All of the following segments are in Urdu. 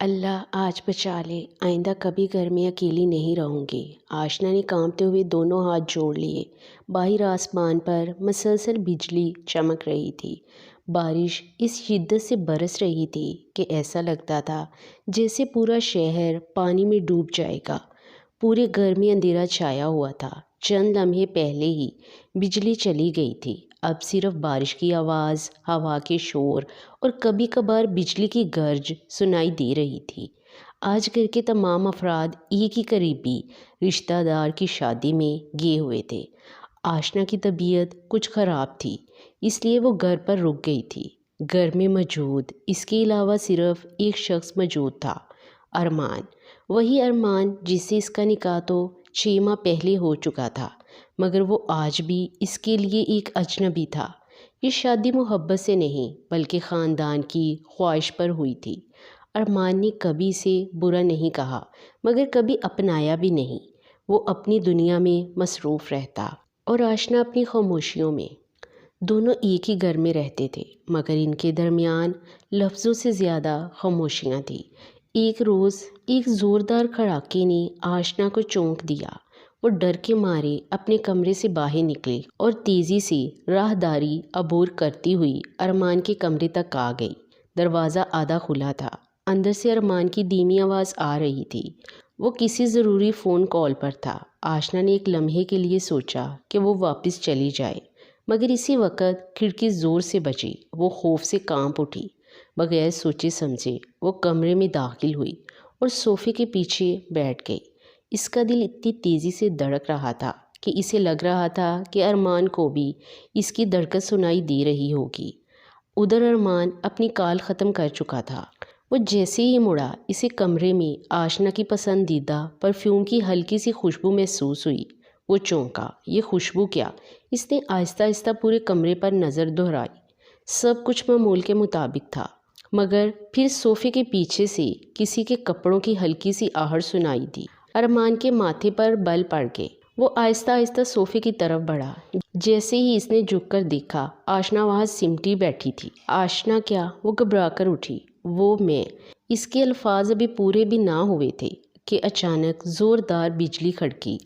اللہ آج بچا لے، آئندہ کبھی گھر میں اکیلی نہیں رہوں گی۔ آشنا نے کانپتے ہوئے دونوں ہاتھ جوڑ لیے۔ باہر آسمان پر مسلسل بجلی چمک رہی تھی۔ بارش اس شدت سے برس رہی تھی کہ ایسا لگتا تھا جیسے پورا شہر پانی میں ڈوب جائے گا۔ پورے گھر میں اندھیرا چھایا ہوا تھا۔ چند لمحے پہلے ہی بجلی چلی گئی تھی، اب صرف بارش کی آواز، ہوا کے شور اور کبھی کبھار بجلی کی گرج سنائی دے رہی تھی۔ آج گھر کے تمام افراد ایک ہی قریبی رشتہ دار کی شادی میں گئے ہوئے تھے۔ آشنا کی طبیعت کچھ خراب تھی، اس لیے وہ گھر پر رک گئی تھی۔ گھر میں موجود اس کے علاوہ صرف ایک شخص موجود تھا، ارمان۔ وہی ارمان جس سے اس کا نکاح تو 6 ماہ پہلے ہو چکا تھا، مگر وہ آج بھی اس کے لیے ایک اجنبی تھا۔ یہ شادی محبت سے نہیں بلکہ خاندان کی خواہش پر ہوئی تھی۔ ارمان نے کبھی اسے برا نہیں کہا، مگر کبھی اپنایا بھی نہیں۔ وہ اپنی دنیا میں مصروف رہتا اور آشنا اپنی خاموشیوں میں۔ دونوں ایک ہی گھر میں رہتے تھے، مگر ان کے درمیان لفظوں سے زیادہ خاموشیاں تھیں۔ ایک روز ایک زوردار کھڑاکے نے آشنا کو چونک دیا۔ وہ ڈر کے مارے اپنے کمرے سے باہر نکلی اور تیزی سے راہداری عبور کرتی ہوئی ارمان کے کمرے تک آ گئی۔ دروازہ آدھا کھلا تھا، اندر سے ارمان کی دھیمی آواز آ رہی تھی۔ وہ کسی ضروری فون کال پر تھا۔ آشنا نے ایک لمحے کے لیے سوچا کہ وہ واپس چلی جائے، مگر اسی وقت کھڑکی زور سے بجی۔ وہ خوف سے کانپ اٹھی۔ بغیر سوچے سمجھے وہ کمرے میں داخل ہوئی اور صوفے کے پیچھے بیٹھ گئی۔ اس کا دل اتنی تیزی سے دھڑک رہا تھا کہ اسے لگ رہا تھا کہ ارمان کو بھی اس کی دھڑکن سنائی دے رہی ہوگی۔ ادھر ارمان اپنی کال ختم کر چکا تھا۔ وہ جیسے ہی مڑا، اسے کمرے میں آشنا کی پسندیدہ پرفیوم کی ہلکی سی خوشبو محسوس ہوئی۔ وہ چونکا، یہ خوشبو کیا؟ اس نے آہستہ آہستہ پورے کمرے پر نظر دہرائی۔ سب کچھ معمول کے مطابق تھا، مگر پھر صوفے کے پیچھے سے کسی کے کپڑوں کی ہلکی سی آہٹ سنائی دی۔ ارمان کے ماتھے پر بل پڑ گئے۔ وہ آہستہ آہستہ صوفے کی طرف بڑھا۔ جیسے ہی اس نے جھک کر دیکھا، آشنا وہاں سمٹی بیٹھی تھی۔ آشنا کیا؟ وہ گھبرا کر اٹھی۔ وہ میں اس کے الفاظ ابھی پورے بھی نہ ہوئے تھے کہ اچانک زوردار بجلی کھڑکی۔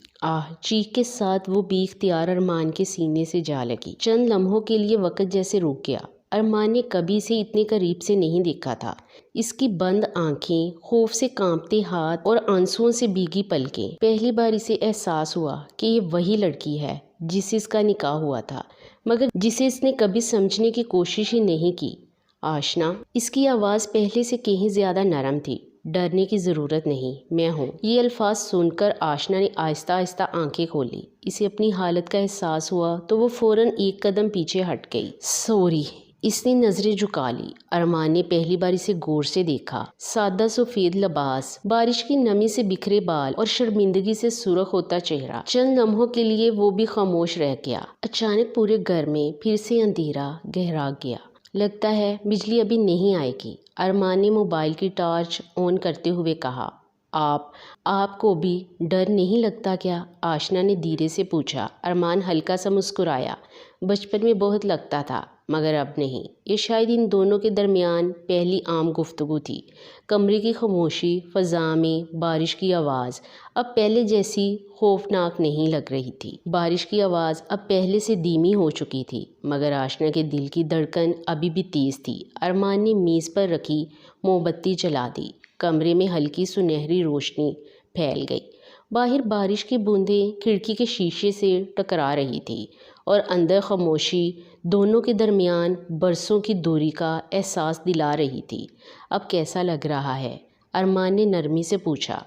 چیخ کے ساتھ وہ بے اختیار ارمان کے سینے سے جا لگی۔ چند لمحوں کے لیے وقت جیسے رک گیا۔ ارمان نے کبھی اسے اتنے قریب سے نہیں دیکھا تھا۔ اس کی بند آنکھیں، خوف سے کانپتے ہاتھ اور آنسوؤں سے بھیگی پلکیں۔ پہلی بار اسے احساس ہوا کہ یہ وہی لڑکی ہے جس سے اس کا نکاح ہوا تھا، مگر جسے اس نے کبھی سمجھنے کی کوشش ہی نہیں کی۔ آشنا، اس کی آواز پہلے سے کہیں زیادہ نرم تھی۔ ڈرنے کی ضرورت نہیں، میں ہوں۔ یہ الفاظ سن کر آشنا نے آہستہ آہستہ آنکھیں کھولی۔ اسے اپنی حالت کا احساس ہوا تو وہ فوراً ایک قدم پیچھے ہٹ گئی۔ سوری، اس نے نظریں جھکا لی۔ ارمان نے پہلی بار اسے غور سے دیکھا۔ سادہ سفید لباس، بارش کی نمی سے بکھرے بال اور شرمندگی سے سرخ ہوتا چہرہ۔ چند لمحوں کے لیے وہ بھی خاموش رہ گیا۔ اچانک پورے گھر میں پھر سے اندھیرا گہرا گیا۔ لگتا ہے بجلی ابھی نہیں آئے گی، ارمان نے موبائل کی ٹارچ آن کرتے ہوئے کہا۔ آپ کو بھی ڈر نہیں لگتا کیا؟ آشنا نے دھیرے سے پوچھا۔ ارمان ہلکا سا مسکرایا۔ بچپن میں بہت لگتا تھا، مگر اب نہیں۔ یہ شاید ان دونوں کے درمیان پہلی عام گفتگو تھی۔ کمرے کی خاموشی، فضا میں بارش کی آواز اب پہلے جیسی خوفناک نہیں لگ رہی تھی۔ بارش کی آواز اب پہلے سے دھیمی ہو چکی تھی، مگر آشنا کے دل کی دھڑکن ابھی بھی تیز تھی۔ ارمان نے میز پر رکھی موم بتی جلا دی۔ کمرے میں ہلکی سنہری روشنی پھیل گئی۔ باہر بارش کی بوندیں کھڑکی کے شیشے سے ٹکرا رہی تھی اور اندر خاموشی دونوں کے درمیان برسوں کی دوری کا احساس دلا رہی تھی۔ اب کیسا لگ رہا ہے؟ ارمان نے نرمی سے پوچھا۔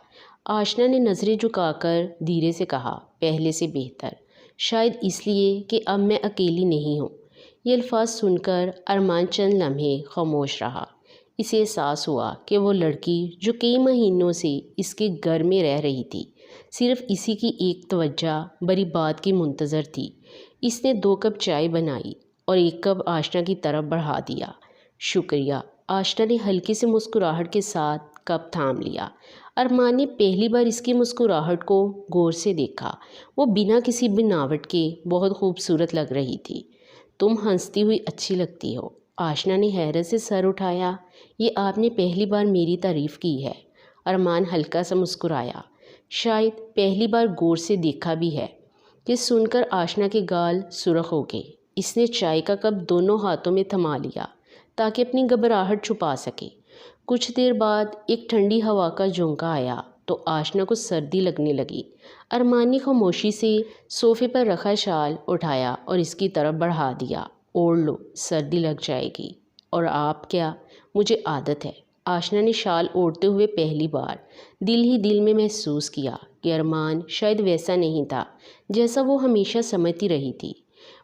آشنا نے نظریں جھکا کر دھیرے سے کہا، پہلے سے بہتر، شاید اس لیے کہ اب میں اکیلی نہیں ہوں۔ یہ الفاظ سن کر ارمان چند لمحے خاموش رہا۔ اسے احساس ہوا کہ وہ لڑکی جو کئی مہینوں سے اس کے گھر میں رہ رہی تھی، صرف اسی کی ایک توجہ بھری بات کی منتظر تھی۔ اس نے 2 کپ چائے بنائی اور 1 کپ آشنا کی طرف بڑھا دیا۔ شکریہ، آشنا نے ہلکی سی مسکراہٹ کے ساتھ کپ تھام لیا۔ ارمان نے پہلی بار اس کی مسکراہٹ کو غور سے دیکھا۔ وہ بنا کسی بناوٹ کے بہت خوبصورت لگ رہی تھی۔ تم ہنستی ہوئی اچھی لگتی ہو، آشنا نے حیرت سے سر اٹھایا۔ یہ آپ نے پہلی بار میری تعریف کی ہے۔ ارمان ہلکا سا مسکرایا۔ شاید پہلی بار غور سے دیکھا بھی ہے۔ یہ سن کر آشنا کے گال سرخ ہو گئے۔ اس نے چائے کا کپ دونوں ہاتھوں میں تھما لیا تاکہ اپنی گھبراہٹ چھپا سکے۔ کچھ دیر بعد ایک ٹھنڈی ہوا کا جھونکا آیا تو آشنا کو سردی لگنے لگی۔ ارمان نے خاموشی سے صوفے پر رکھا شال اٹھایا اور اس کی طرف بڑھا دیا۔ اوڑھ لو، سردی لگ جائے گی۔ اور آپ کیا؟ مجھے عادت ہے۔ آشنا نے شال اوڑھتے ہوئے پہلی بار دل ہی دل میں محسوس کیا کہ ارمان شاید ویسا نہیں تھا جیسا وہ ہمیشہ سمجھتی رہی تھی۔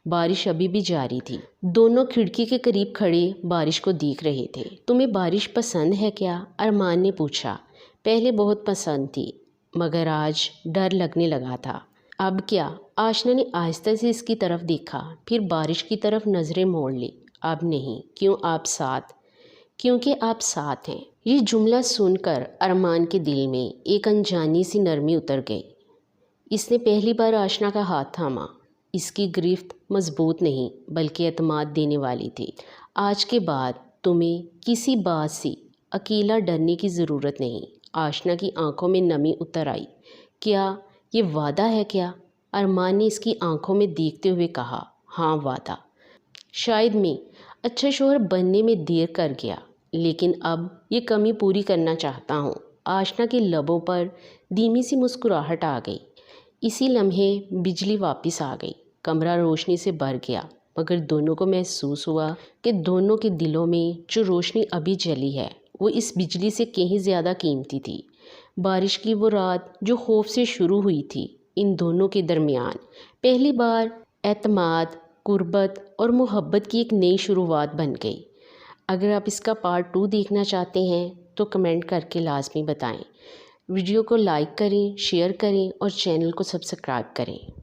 بارش ابھی بھی جاری تھی۔ دونوں کھڑکی کے قریب کھڑے بارش کو دیکھ رہے تھے۔ تمہیں بارش پسند ہے کیا؟ ارمان نے پوچھا۔ پہلے بہت پسند تھی مگر آج ڈر لگنے لگا تھا۔ اب کیا؟ آشنا نے آہستہ سے اس کی طرف دیکھا، پھر بارش کی طرف نظریں موڑ لی۔ اب نہیں۔ کیوں؟ آپ ساتھ؟ کیونکہ آپ ساتھ ہیں۔ یہ جملہ سن کر ارمان کے دل میں ایک انجانی سی نرمی اتر گئی۔ اس نے پہلی بار آشنا کا ہاتھ تھاما۔ اس کی گرفت مضبوط نہیں بلکہ اعتماد دینے والی تھی۔ آج کے بعد تمہیں کسی بات سے اکیلا ڈرنے کی ضرورت نہیں۔ آشنا کی آنکھوں میں نمی اتر آئی۔ کیا یہ وعدہ ہے کیا؟ ارمان نے اس کی آنکھوں میں دیکھتے ہوئے کہا۔ ہاں، وعدہ۔ شاید میں اچھا شوہر بننے میں دیر کر گیا لیکن اب یہ کمی پوری کرنا چاہتا ہوں۔ آشنا کے لبوں پر دھیمی سی مسکراہٹ آ گئی۔ اسی لمحے بجلی واپس آ گئی۔ کمرہ روشنی سے بھر گیا مگر دونوں کو محسوس ہوا کہ دونوں کے دلوں میں جو روشنی ابھی جلی ہے وہ اس بجلی سے کہیں زیادہ قیمتی تھی۔ بارش کی وہ رات جو خوف سے شروع ہوئی تھی، ان دونوں کے درمیان پہلی بار اعتماد، قربت اور محبت کی ایک نئی شروعات بن گئی۔ اگر آپ اس کا پارٹ 2 دیکھنا چاہتے ہیں تو کمنٹ کر کے لازمی بتائیں۔ ویڈیو کو لائک کریں، شیئر کریں اور چینل کو سبسکرائب کریں۔